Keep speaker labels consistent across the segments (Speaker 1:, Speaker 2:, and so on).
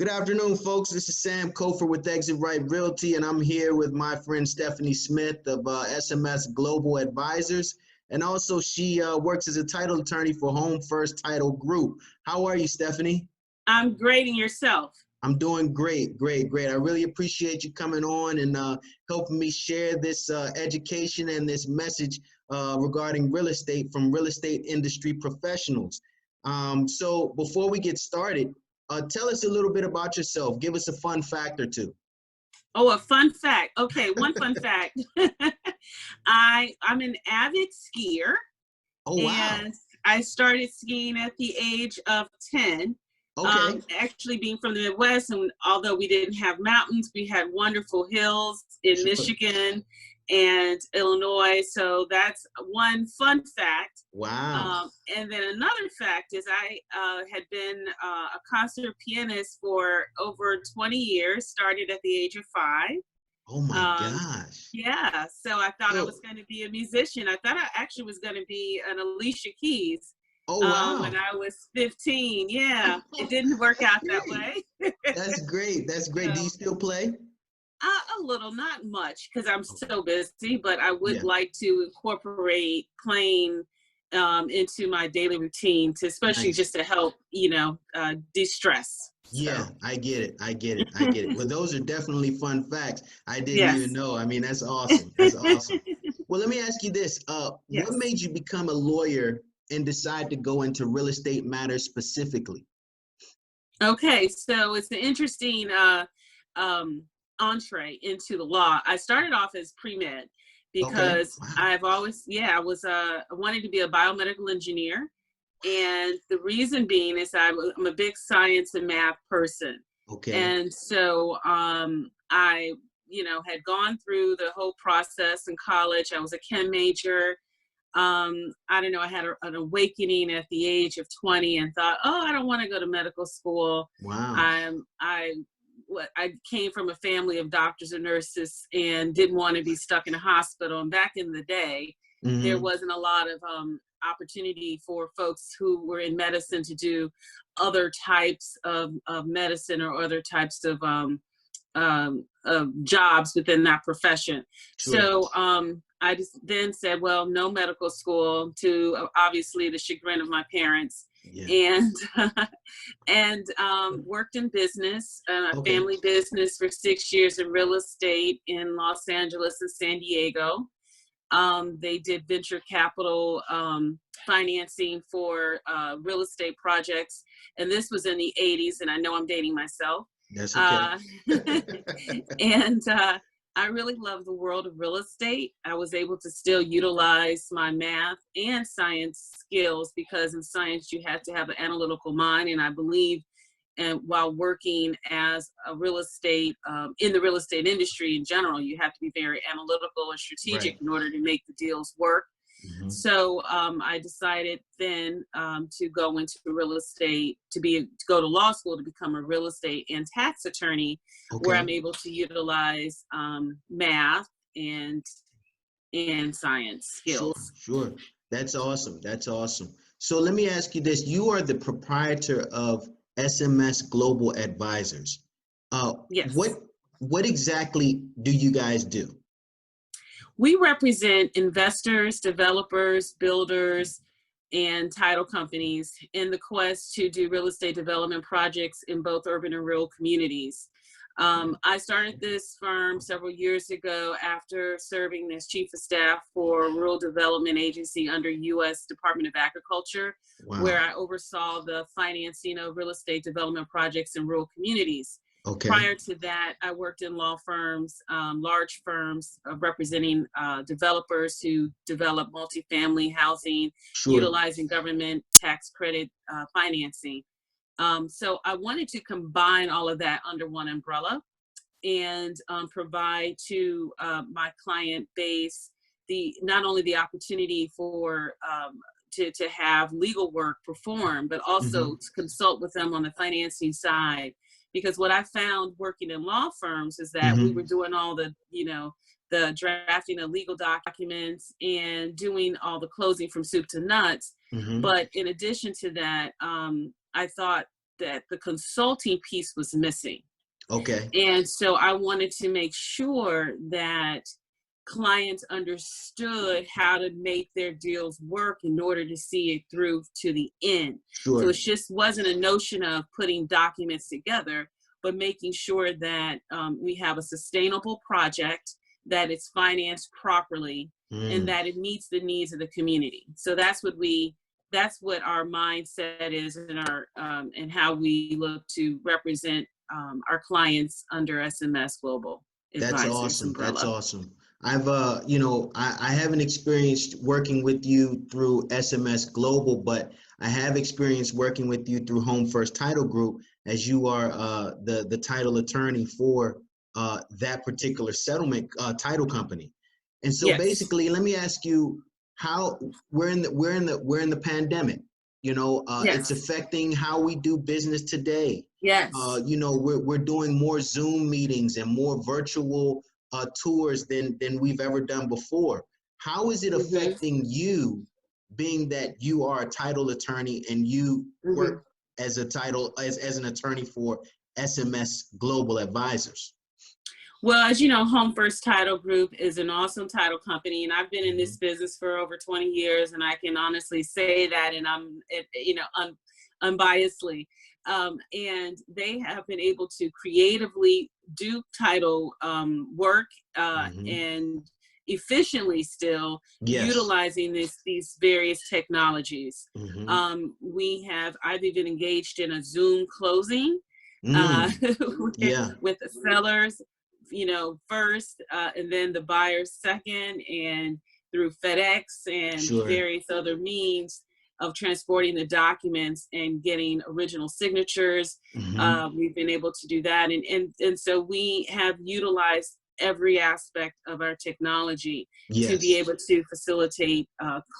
Speaker 1: Good afternoon, folks. This is Sam Kofer with Exit Right Realty, and I'm here with my friend Stephanie Smith of SMS Global Advisors. And also, she works as a title attorney for Home First Title Group. How are you, Stephanie?
Speaker 2: I'm great, and yourself?
Speaker 1: I'm doing great. I really appreciate you coming on and helping me share this education and this message regarding real estate from real estate industry professionals. So before we get started, tell us a little bit about yourself. Give us a fun fact or two.
Speaker 2: Oh, a fun fact. Okay, one fun fact. I'm an avid skier.
Speaker 1: Oh, wow.
Speaker 2: And I started skiing at the age of 10.
Speaker 1: Okay.
Speaker 2: Actually being from the Midwest, and although we didn't have mountains, we had wonderful hills in
Speaker 1: Sure.
Speaker 2: Michigan and Illinois. So that's one fun fact.
Speaker 1: Wow.
Speaker 2: And then another fact is I had been a concert pianist for over 20 years, started at the age of 5.
Speaker 1: Oh my gosh.
Speaker 2: Yeah, so I thought I was going to be a musician. I thought I actually was going to be an Alicia Keys.
Speaker 1: Oh, wow.
Speaker 2: When I was 15. Yeah, it didn't work out that way.
Speaker 1: That's great. That's great.
Speaker 2: So,
Speaker 1: do you still play?
Speaker 2: A little, not much, because I'm so busy, but I would
Speaker 1: Yeah.
Speaker 2: like to incorporate playing into my daily routine, to especially
Speaker 1: Nice.
Speaker 2: just to help, de-stress.
Speaker 1: Yeah,
Speaker 2: So.
Speaker 1: I get it. Well, those are definitely fun facts. I didn't
Speaker 2: Yes.
Speaker 1: even know. I mean, that's awesome. That's awesome. Well, let me ask you this.
Speaker 2: Yes.
Speaker 1: What made you become a lawyer and decide to go into real estate matters specifically?
Speaker 2: Okay, so it's an interesting entree into the law. I started off as pre-med because
Speaker 1: Wow.
Speaker 2: I've always, I wanted to be a biomedical engineer. And the reason being is I'm a big science and math person.
Speaker 1: Okay.
Speaker 2: And so I, had gone through the whole process in college. I was a chem major. I don't know, I had an awakening at the age of 20 and thought, oh, I don't want to go to medical school.
Speaker 1: Wow.
Speaker 2: I came from a family of doctors and nurses and didn't want to be stuck in a hospital. And back in the day, there wasn't a lot of opportunity for folks who were in medicine to do other types of medicine or other types of jobs within that profession.
Speaker 1: Sure.
Speaker 2: So I just then said, well, no medical school, to obviously the chagrin of my parents.
Speaker 1: Yeah.
Speaker 2: And worked in business,
Speaker 1: Okay.
Speaker 2: family business for 6 years in real estate in Los Angeles and San Diego. They did venture capital financing for real estate projects. And this was in the 80s, and I know I'm dating myself.
Speaker 1: That's okay.
Speaker 2: And I really love the world of real estate. I was able to still utilize my math and science skills, because in science you have to have an analytical mind. And I believe, and while working as a real estate, in the real estate industry in general, you have to be very analytical and strategic in order to make the deals work. So I decided then to go into real estate, to go to law school to become a real estate and tax attorney, where I'm able to utilize math and science skills.
Speaker 1: Sure. That's awesome. So let me ask you this. You are the proprietor of SMS Global Advisors.
Speaker 2: Yes.
Speaker 1: What exactly do you guys do?
Speaker 2: We represent investors, developers, builders, and title companies in the quest to do real estate development projects in both urban and rural communities. I started this firm several years ago after serving as chief of staff for a rural development agency under U.S. Department of Agriculture, where I oversaw the financing of real estate development projects in rural communities.
Speaker 1: Okay.
Speaker 2: Prior to that, I worked in law firms, large firms representing developers who develop multifamily housing, utilizing government tax credit financing. So I wanted to combine all of that under one umbrella and provide to my client base not only the opportunity for to have legal work performed, but also to consult with them on the financing side. Because what I found working in law firms is that we were doing all the, the drafting of legal documents and doing all the closing from soup to nuts. But in addition to that, I thought the consulting piece was missing.
Speaker 1: Okay.
Speaker 2: And so I wanted to make sure that clients understood how to make their deals work in order to see it through to the end. So
Speaker 1: Sure.
Speaker 2: it just wasn't a notion of putting documents together, but making sure that we have a sustainable project, that it's financed properly, and that it meets the needs of the community. So that's what our mindset is, and our and how we look to represent our clients under SMS Global
Speaker 1: That's
Speaker 2: Advisors
Speaker 1: awesome. That's
Speaker 2: umbrella.
Speaker 1: awesome. I've, you know, I haven't experienced working with you through SMS Global, but I have experienced working with you through Home First Title Group, as you are the title attorney for that particular settlement title company. And so
Speaker 2: Yes.
Speaker 1: basically, let me ask you how we're in the pandemic. You know, it's
Speaker 2: Yes.
Speaker 1: affecting how we do business today.
Speaker 2: Yes.
Speaker 1: You know, we're doing more Zoom meetings and more virtual tours than we've ever done before. How is it
Speaker 2: Mm-hmm.
Speaker 1: affecting you, being that you are a title attorney and you
Speaker 2: Mm-hmm.
Speaker 1: work as an attorney for SMS Global Advisors?
Speaker 2: Well, as you know, Home First Title Group is an awesome title company, and I've been in
Speaker 1: Mm-hmm.
Speaker 2: this business for over 20 years, and I can honestly say that, and unbiasedly. And they have been able to creatively do title work
Speaker 1: Mm-hmm.
Speaker 2: and efficiently still
Speaker 1: Yes.
Speaker 2: utilizing these various technologies.
Speaker 1: Mm-hmm.
Speaker 2: I've even engaged in a Zoom closing
Speaker 1: Mm. Yeah.
Speaker 2: with the sellers, first, and then the buyers second, and through FedEx and
Speaker 1: Sure.
Speaker 2: various other means of transporting the documents and getting original signatures.
Speaker 1: Mm-hmm.
Speaker 2: We've been able to do that. And so we have utilized every aspect of our technology to be
Speaker 1: Yes.
Speaker 2: able to facilitate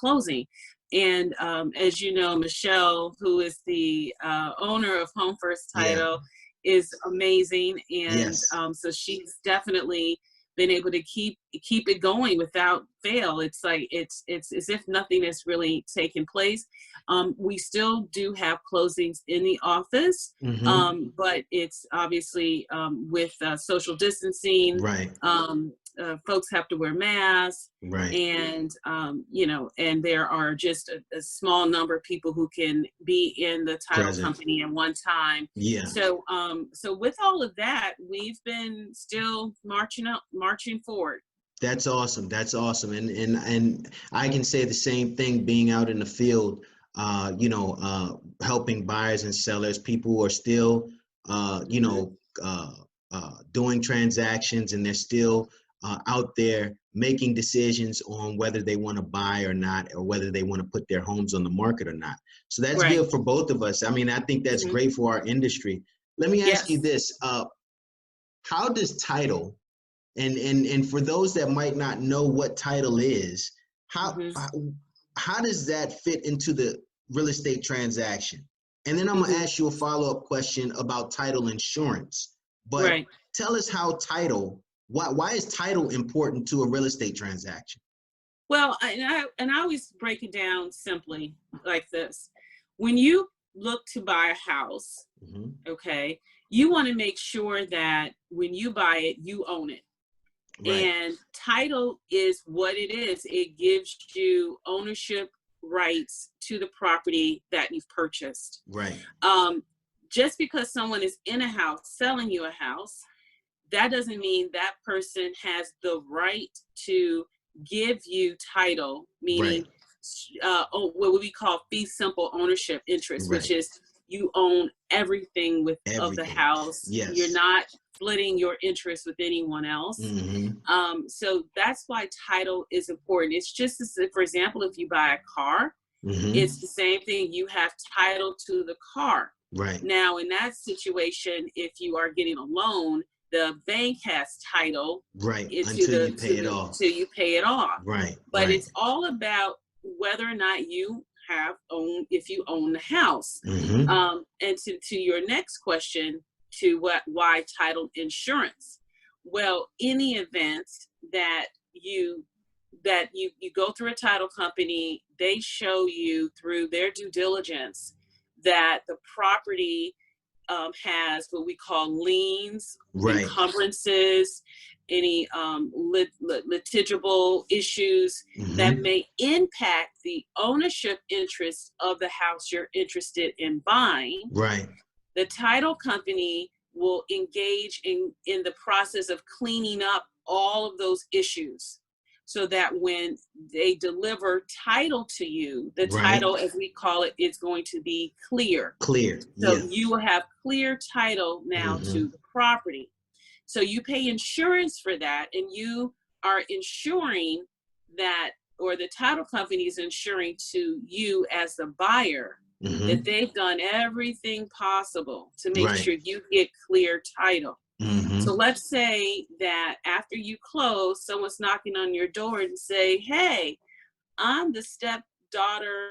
Speaker 2: closing. And as you know, Michelle, who is the owner of Home First
Speaker 1: Yeah.
Speaker 2: Title, is amazing. And
Speaker 1: Yes.
Speaker 2: so she's definitely been able to keep it going without fail. It's like it's as if nothing has really taken place. We still do have closings in the office,
Speaker 1: Mm-hmm.
Speaker 2: but it's obviously with social distancing.
Speaker 1: Right.
Speaker 2: Folks have to wear masks,
Speaker 1: Right.
Speaker 2: and and there are just a small number of people who can be in the title
Speaker 1: Present.
Speaker 2: company at one time.
Speaker 1: Yeah.
Speaker 2: So so with all of that, we've been still marching forward.
Speaker 1: That's awesome. That's awesome. And I can say the same thing, being out in the field, helping buyers and sellers. People are still, doing transactions, and they're still out there making decisions on whether they want to buy or not, or whether they want to put their homes on the market or not. So that's
Speaker 2: Right.
Speaker 1: good for both of us. I mean, I think that's
Speaker 2: Mm-hmm.
Speaker 1: great for our industry. Let me ask you
Speaker 2: Yes.
Speaker 1: this. How does title, and for those that might not know what title is, how
Speaker 2: Mm-hmm.
Speaker 1: how does that fit into the real estate transaction? And then I'm gonna
Speaker 2: Mm-hmm.
Speaker 1: ask you a follow-up question about title insurance. But
Speaker 2: Right.
Speaker 1: tell us how why is title important to a real estate transaction?
Speaker 2: Well, I always break it down simply like this. When you look to buy a house,
Speaker 1: Mm-hmm.
Speaker 2: okay, you want to make sure that when you buy it, you own it.
Speaker 1: Right.
Speaker 2: And title is what it is. It gives you ownership rights to the property that you've purchased.
Speaker 1: Right.
Speaker 2: Just because someone is in a house selling you a house, that doesn't mean that person has the right to give you title,
Speaker 1: Right.
Speaker 2: meaning what we call fee simple ownership interest, which
Speaker 1: Right.
Speaker 2: is you own everything of the
Speaker 1: Everything.
Speaker 2: house. You're
Speaker 1: Yes.
Speaker 2: not splitting your interest with anyone else.
Speaker 1: Mm-hmm.
Speaker 2: So that's why title is important. It's just as if, for example, if you buy a car,
Speaker 1: Mm-hmm.
Speaker 2: it's the same thing. You have title to the car.
Speaker 1: Right.
Speaker 2: Now, in that situation, if you are getting a loan, the bank has title
Speaker 1: Right.
Speaker 2: to
Speaker 1: Until you
Speaker 2: the
Speaker 1: pay it off.
Speaker 2: till you pay it off.
Speaker 1: Right.
Speaker 2: But
Speaker 1: Right.
Speaker 2: it's all about whether or not if you own the house.
Speaker 1: Mm-hmm.
Speaker 2: And to your next question, to why title insurance? Well, in the event that you go through a title company, they show you through their due diligence that the property has what we call liens,
Speaker 1: right,
Speaker 2: encumbrances, any litigible issues that may impact the ownership interest of the house you're interested in buying.
Speaker 1: right,
Speaker 2: The title company will engage in the process of cleaning up all of those issues, so that when they deliver title to you, the
Speaker 1: right.
Speaker 2: title, as we call it, is going to be clear.
Speaker 1: Clear,
Speaker 2: So
Speaker 1: yeah.
Speaker 2: you will have clear title now to the property. So you pay insurance for that, and you are ensuring that, or the title company is ensuring to you as the buyer, that they've done everything possible to make sure you get clear title. So let's say that after you close, someone's knocking on your door and say, hey, I'm the stepdaughter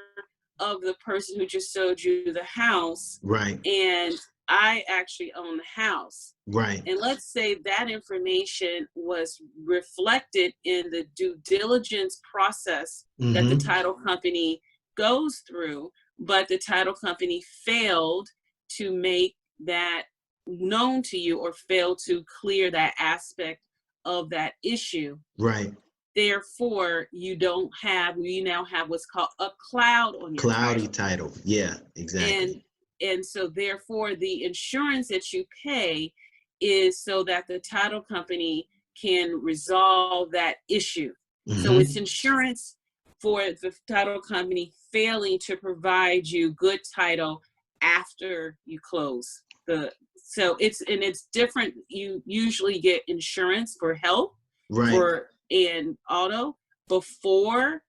Speaker 2: of the person who just sold you the house.
Speaker 1: Right.
Speaker 2: And I actually own the house.
Speaker 1: Right.
Speaker 2: And let's say that information was reflected in the due diligence process that the title company goes through, but the title company failed to make that known to you, or failed to clear that aspect of that issue.
Speaker 1: Right.
Speaker 2: Therefore, you now have what's called a cloud on your
Speaker 1: cloudy title. Yeah, exactly.
Speaker 2: And so therefore the insurance that you pay is so that the title company can resolve that issue. So it's insurance for the title company failing to provide you good title after you close. So it's different. You usually get insurance for health,
Speaker 1: right,
Speaker 2: and auto before,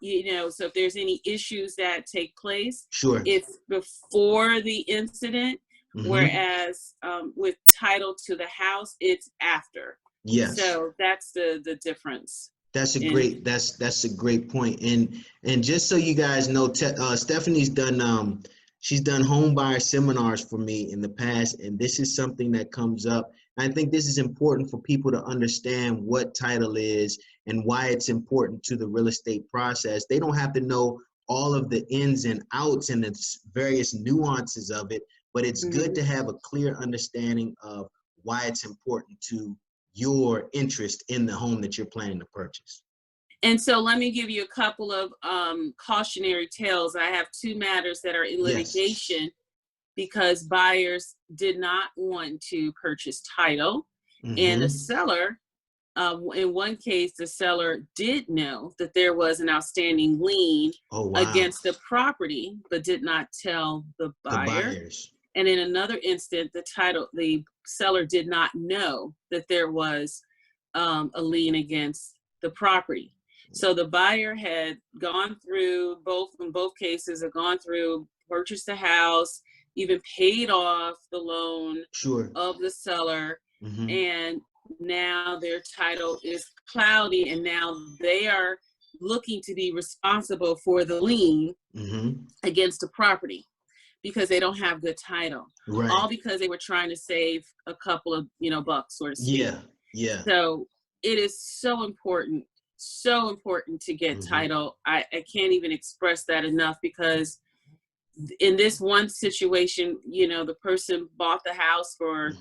Speaker 2: so if there's any issues that take place,
Speaker 1: sure,
Speaker 2: it's before the incident, whereas with title to the house, it's after.
Speaker 1: Yes.
Speaker 2: So that's the difference.
Speaker 1: That's a great that's a great point. And just so you guys know, Stephanie's done she's done home buyer seminars for me in the past, and this is something that comes up. I think this is important for people to understand what title is and why it's important to the real estate process. They don't have to know all of the ins and outs and the various nuances of it, but it's good to have a clear understanding of why it's important to your interest in the home that you're planning to purchase.
Speaker 2: And so let me give you a couple of cautionary tales. I have two matters that are in litigation because buyers did not want to purchase title. And the seller, in one case, the seller did know that there was an outstanding lien against the property, but did not tell the buyer. And in another instant, the seller did not know that there was a lien against the property. So the buyer had gone through in both cases, purchased the house, even paid off the loan of the seller, and now their title is cloudy, and now they are looking to be responsible for the lien against the property because they don't have good title. Right. All because they were trying to save a couple of bucks, so to speak. Yeah, yeah. So it is so important to get title. I can't even express that enough, because in this one situation, the person bought the house for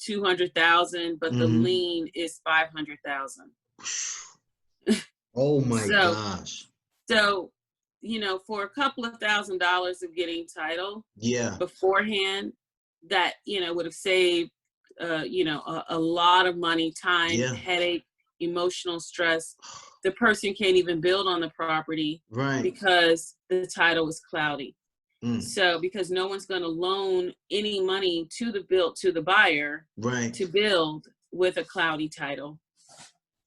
Speaker 2: $200,000, but the lien is $500,000.
Speaker 1: Oh my gosh.
Speaker 2: So, for a couple of $1,000s of getting title beforehand, that, would have saved, a lot of money, time, headache, emotional stress. The person can't even build on the property because the title is cloudy. So because no one's going to loan any money to the buyer to build with a cloudy title.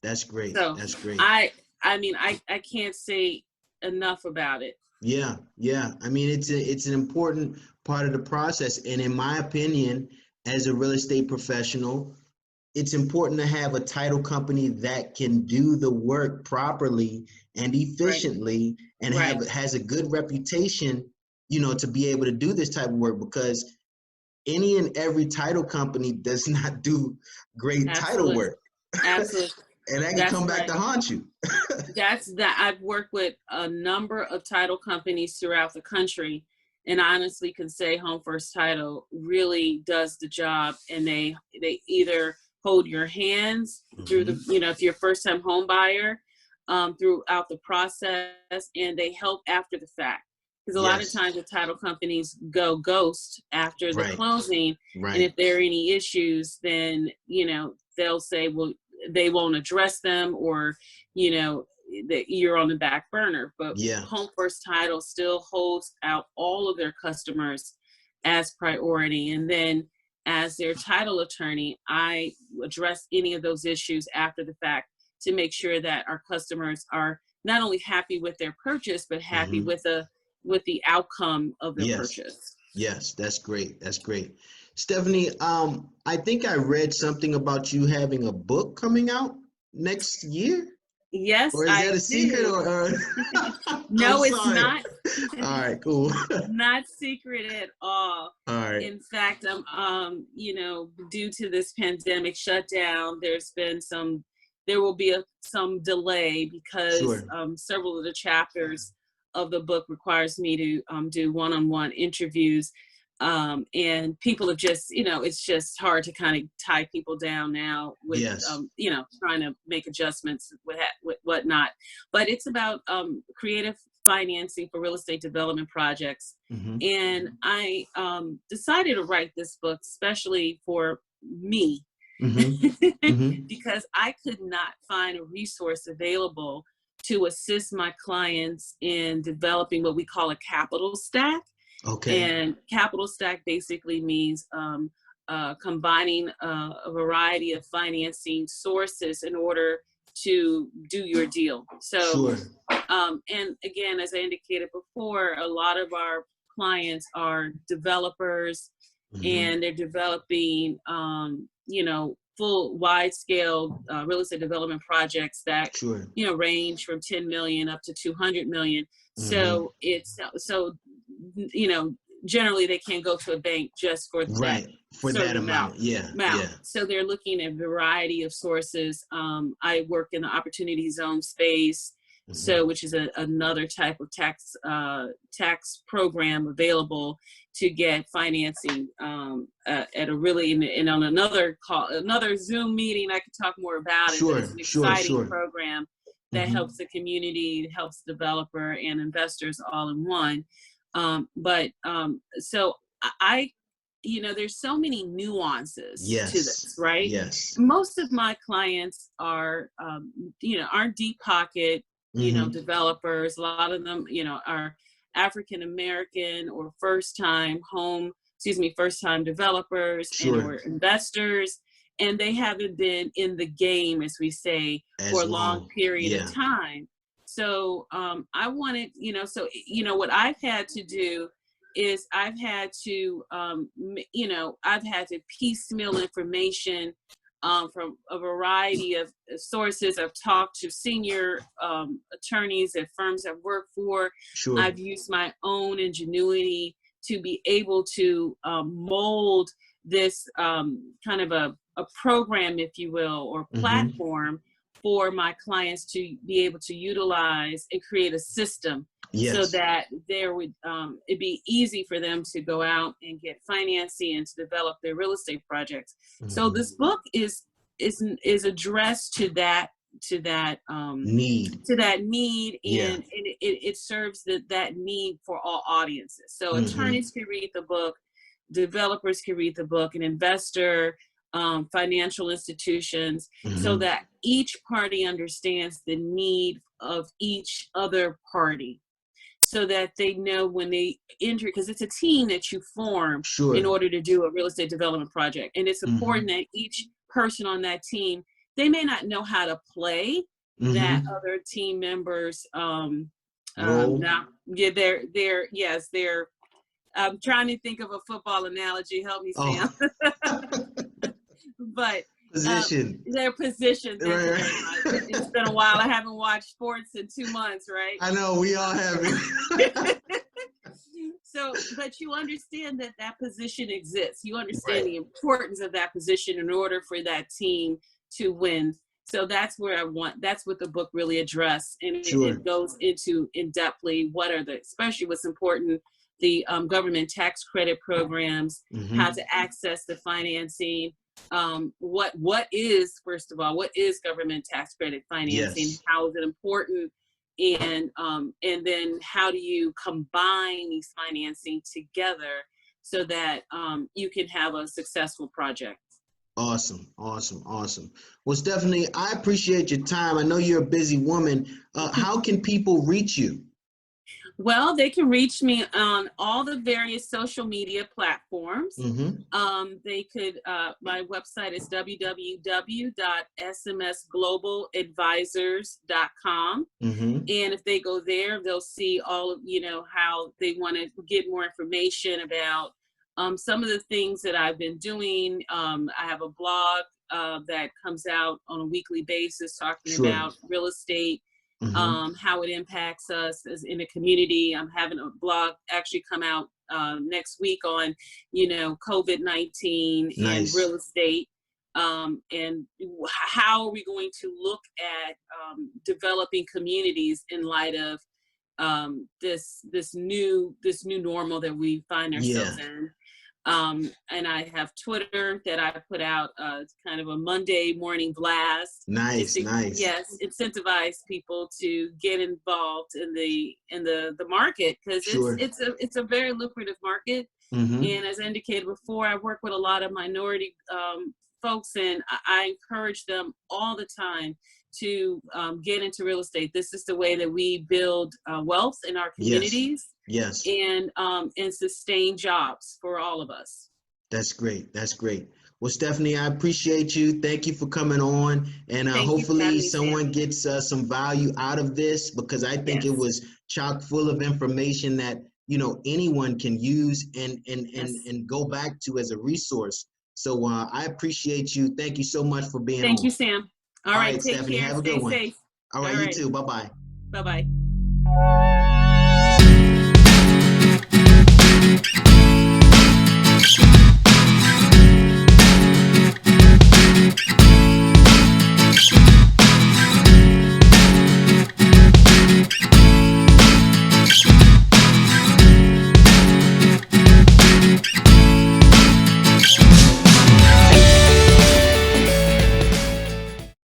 Speaker 2: That's great. So that's great. I mean, I can't say enough about it. Yeah. I mean, it's an important part of the process. And in my opinion, as a real estate professional, it's important to have a title company that can do the work properly and efficiently and has a good reputation, to be able to do this type of work, because any and every title company does not do great title work. Absolutely. And that can come back to haunt you. I've worked with a number of title companies throughout the country, and I honestly can say Home First Title really does the job, and they either hold your hands through the, if you're a first time home buyer, throughout the process, and they help after the fact. Because a lot of times the title companies go ghost after the closing. And if there are any issues, then, they'll say, well, they won't address them, or, that you're on the back burner. But Home First Title still holds out all of their customers as priority. And then as their title attorney, I address any of those issues after the fact to make sure that our customers are not only happy with their purchase, but happy with the outcome of their purchase.
Speaker 1: Yes, that's great. That's great. Stephanie, I think I read something about you having a book coming out next year.
Speaker 2: Yes,
Speaker 1: or is that a secret? Or
Speaker 2: no, it's not.
Speaker 1: All right, cool.
Speaker 2: Not secret at all.
Speaker 1: All right.
Speaker 2: In fact, due to this pandemic shutdown, there will be some delay because several of the chapters of the book requires me to do one-on-one interviews. And people have just, it's just hard to kind of tie people down now with, trying to make adjustments with whatnot. But it's about creative financing for real estate development projects. And I decided to write this book especially for me, because I could not find a resource available to assist my clients in developing what we call a capital stack.
Speaker 1: Okay.
Speaker 2: And capital stack basically means combining a variety of financing sources in order to do your deal. So, and again, as I indicated before, a lot of our clients are developers, and they're developing, full wide scale real estate development projects that, range from 10 million up to 200 million. So generally they can't go to a bank just for that amount. So they're looking at a variety of sources. I work in the opportunity zone space, which is another type of tax program available to get financing at a really, and on another Zoom meeting, I could talk more about it. But it's an exciting program that helps the community, helps developer and investors all in one. So there's so many nuances to this, right?
Speaker 1: Yes.
Speaker 2: Most of my clients are, aren't deep pocket, developers. A lot of them, are African American or first time developers or investors. And they haven't been in the game, as we say, for a long period of time. So I wanted, what I've had to do is I've had to piecemeal information from a variety of sources. I've talked to senior attorneys at firms I've worked for. I've used my own ingenuity to be able to mold this kind of a program, if you will, or platform for my clients to be able to utilize and create a system so that there would it'd be easy for them to go out and get financing and to develop their real estate projects. So this book is addressed to that need, and it serves that need for all audiences. So attorneys can read the book, developers can read the book, an investor, financial institutions, so that each party understands the need of each other party, so that they know when they enter, because it's a team that you form in order to do a real estate development project. And it's important that each person on that team, they may not know how to play that other team members they're I'm trying to think of a football analogy. Help me, Sam. But their position.
Speaker 1: Right.
Speaker 2: It's been a while. I haven't watched sports in 2 months, right?
Speaker 1: I know, we all haven't.
Speaker 2: So, but you understand that position exists. You understand the importance of that position in order for that team to win. So that's that's what the book really addressed. And it goes into in-depthly especially what's important the government tax credit programs,
Speaker 1: Mm-hmm.
Speaker 2: how to access the financing. What is, first of all, what is government tax credit financing?
Speaker 1: Yes.
Speaker 2: How is it important? And then how do you combine these financing together so that you can have a successful project?
Speaker 1: Awesome, awesome, awesome. Well, Stephanie, I appreciate your time. I know you're a busy woman. How can people reach you?
Speaker 2: Well, they can reach me on all the various social media platforms.
Speaker 1: Mm-hmm.
Speaker 2: They could, my website is www.smsglobaladvisors.com.
Speaker 1: Mm-hmm.
Speaker 2: And if they go there, they'll see all of, how they want to get more information about some of the things that I've been doing. I have a blog that comes out on a weekly basis talking
Speaker 1: Sure.
Speaker 2: about real estate,
Speaker 1: Mm-hmm.
Speaker 2: how it impacts us as in the community. I'm having a blog actually come out next week on, COVID-19 and
Speaker 1: Nice.
Speaker 2: real estate. And how are we going to look at developing communities in light of this new normal that we find ourselves
Speaker 1: Yeah.
Speaker 2: in. And I have Twitter that I put out kind of a Monday morning blast.
Speaker 1: Nice, nice.
Speaker 2: Yes, incentivize people to get involved in the market, because
Speaker 1: Sure.
Speaker 2: it's a very lucrative market.
Speaker 1: Mm-hmm.
Speaker 2: And as I indicated before, I work with a lot of minority folks, and I encourage them all the time to get into real estate. This is the way that we build wealth in our communities.
Speaker 1: Yes.
Speaker 2: And sustain jobs for all of us.
Speaker 1: That's great. That's great. Well, Stephanie, I appreciate you. Thank you for coming on. And hopefully someone gets some value out of this, because I think it was chock full of information that, anyone can use and go back to as a resource. So I appreciate you. Thank you so much for being on.
Speaker 2: Thank you, Sam. All right, take
Speaker 1: Stephanie,
Speaker 2: care.
Speaker 1: have a good one.
Speaker 2: Stay safe.
Speaker 1: All right, you too. Bye-bye.
Speaker 2: Bye-bye.